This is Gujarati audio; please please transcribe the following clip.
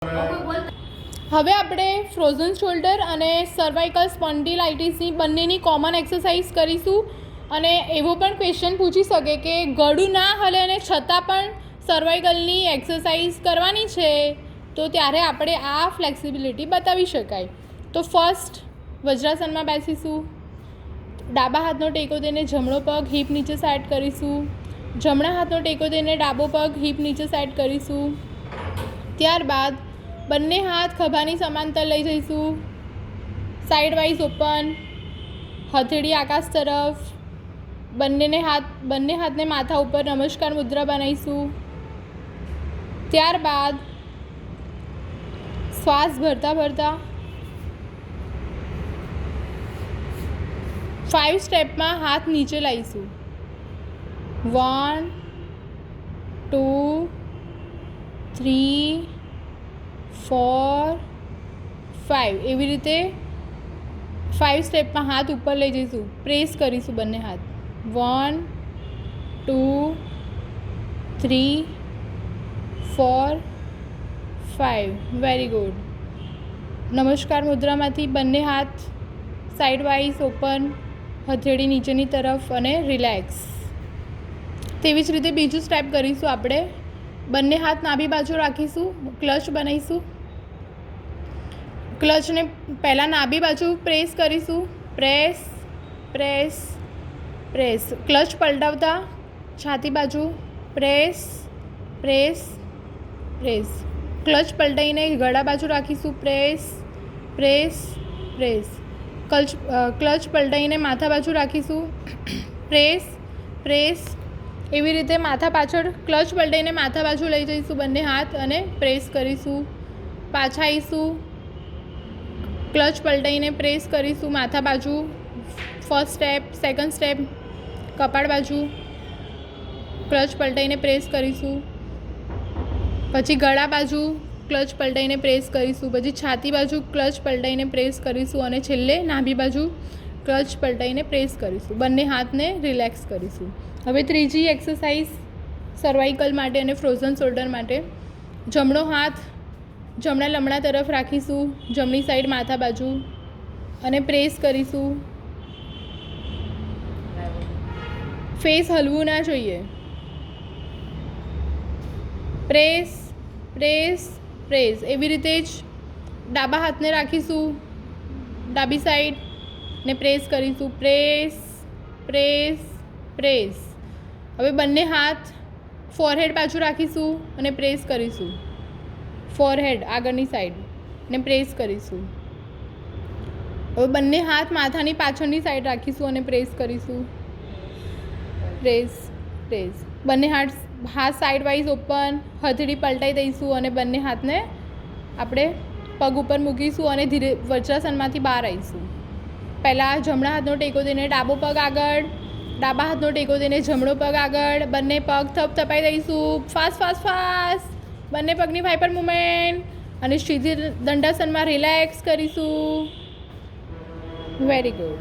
હવે આપણે ફ્રોઝન શોલ્ડર અને સર્વાઇકલ સ્પોન્ડિલાઇટિસની બંનેની કોમન એક્સરસાઇઝ કરીશું. અને એવો પણ ક્વેશ્ચન પૂછી શકે કે ગળું ના હલે અને છતાં પણ સર્વાઇકલની એક્સરસાઇઝ કરવાની છે, તો ત્યારે આપણે આ ફ્લેક્સિબિલિટી બતાવી શકાય. તો ફર્સ્ટ વજ્રાસનમાં બેસીશું. ડાબા હાથનો ટેકો દઈને જમણો પગ હિપ નીચે સાઈડ કરીશું. જમણા હાથનો ટેકો દઈને ડાબો પગ હિપ નીચે સાઈડ કરીશું. ત્યારબાદ બંને હાથ ખભાની સમાંતર લઈ જઈશું. સાઈડ વાઇઝ ઓપન, હથેળી આકાશ તરફ. બંને હાથને માથા ઉપર નમસ્કાર મુદ્રા બનાવીશું. ત્યારબાદ શ્વાસ ભરતા ભરતા 5 સ્ટેપમાં હાથ નીચે લાવીશું. 1 2 3 4 5 એવી રીતે 5 સ્ટેપમાં હાથ ઉપર લઈ જઈશું. પ્રેસ કરીશું બંને હાથ. 1 2 3 4 5. Very good. નમસ્કાર મુદ્રામાંથી બંને હાથ સાઈડ વાઇઝ ઓપન, હથેળી નીચેની તરફ અને રિલેક્સ. તેવી જ રીતે બીજું સ્ટેપ કરીશું આપણે. બંને હાથ નાભી બાજુ રાખીશું, ક્લચ બનાવીશું. ક્લચને પહેલાં નાભી બાજુ પ્રેસ કરીશું. Press press press. ક્લચ પલટાવતા છાતી બાજુ પ્રેસ પ્રેસ પ્રેસ. ક્લચ પલટાઈને ગળા બાજુ રાખીશું. Press press press. ક્લચ પલટાઈને માથા બાજુ રાખીશું. Press press. એવી રીતે માથા પાછળ ક્લચ પલટાઈને માથા બાજુ લઈ જઈશું બંને હાથ અને પ્રેસ કરીશું. પાછા આવીશું. ક્લચ પલટાઈને પ્રેસ કરીશું માથા બાજુ. ફર્સ્ટ સ્ટેપ, સેકન્ડ સ્ટેપ કપાળ બાજુ. ક્લચ પલટાઈને પ્રેસ કરીશું. પછી ગળા બાજુ ક્લચ પલટાઈને પ્રેસ કરીશું. પછી છાતી બાજુ ક્લચ પલટાઈને પ્રેસ કરીશું અને છેલ્લે નાભી બાજુ ક્લચ પલટાઈને પ્રેસ કરીશું. બંને હાથને રિલેક્સ કરીશું. હવે ત્રીજી એક્સરસાઇઝ સર્વાઇકલ માટે અને ફ્રોઝન શોલ્ડર માટે. જમણો હાથ જમણા લમણા તરફ રાખીશું, જમણી સાઈડ માથા બાજુ, અને પ્રેસ કરીશું. ફેસ હલવું ના જોઈએ. Press press press. એવી રીતે જ ડાબા હાથને રાખીશું ડાબી સાઈડ ને પ્રેસ કરીશું. Press press press. હવે બંને હાથ ફોરહેડ બાજુ રાખીશું અને પ્રેસ કરીશું. ફોરહેડ આગળની સાઈડ ને પ્રેસ કરીશું. હવે બંને હાથ માથાની પાછળની સાઈડ રાખીશું અને પ્રેસ કરીશું. Press press. બંને હાથ સાઈડ વાઇઝ ઓપન, હથેળી પલટાઈ દઈશું અને બંને હાથને આપણે પગ ઉપર મૂકીશું અને ધીરે વજ્રાસનમાંથી બહાર આવીશું. પહેલાં જમણા હાથનો ટેકો દઈને ડાબો પગ આગળ, ડાબા હાથનો ટેકો દઈને જમણો પગ આગળ. બંને પગ થપાઈ દઈશું. Fast fast fast. બંને પગની વાઇપર મૂવમેન્ટ અને સીધી દંડાસનમાં રિલેક્સ કરીશું. Very good.